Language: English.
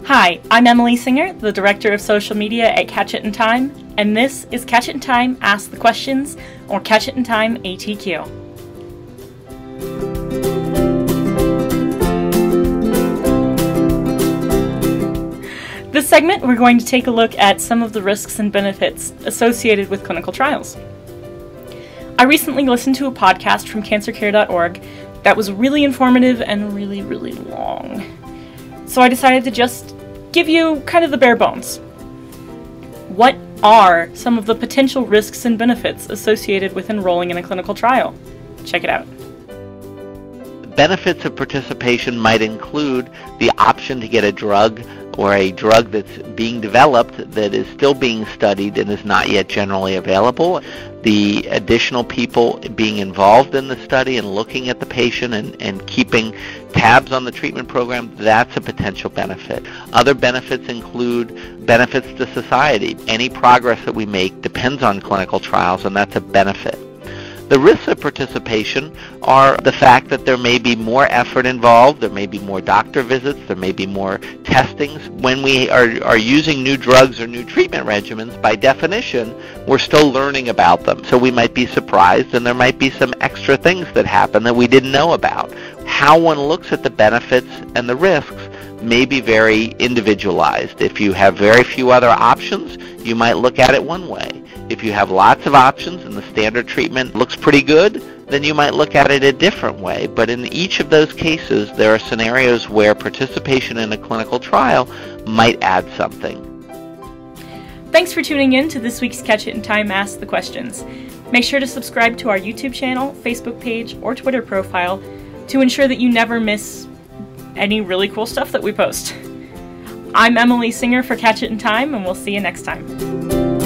Hi, I'm Emily Singer, the Director of Social Media at Catch It in Time, and this is Catch It in Time Ask the Questions, or Catch It in Time ATQ. This segment, we're going to take a look at some of the risks and benefits associated with clinical trials. I recently listened to a podcast from cancercare.org that was really informative and really long. So I decided to just give you kind of the bare bones. What are some of the potential risks and benefits associated with enrolling in a clinical trial? Check it out. Benefits of participation might include the option to get a drug or a drug that's being developed that is still being studied and is not yet generally available. The additional people being involved in the study and looking at the patient and keeping tabs on the treatment program, that's a potential benefit. Other benefits include benefits to society. Any progress that we make depends on clinical trials, and that's a benefit. The risks of participation are the fact that there may be more effort involved, there may be more doctor visits, there may be more testings. When we are using new drugs or new treatment regimens, by definition, we're still learning about them. So we might be surprised, and there might be some extra things that happen that we didn't know about. How one looks at the benefits and the risks may be very individualized. If you have very few other options, you might look at it one way. If you have lots of options and the standard treatment looks pretty good, then you might look at it a different way. But in each of those cases, there are scenarios where participation in a clinical trial might add something. Thanks for tuning in to this week's Catch It in Time Ask the Questions. Make sure to subscribe to our YouTube channel, Facebook page, or Twitter profile to ensure that you never miss any really cool stuff that we post. I'm Emily Singer for Catch It in Time, and we'll see you next time.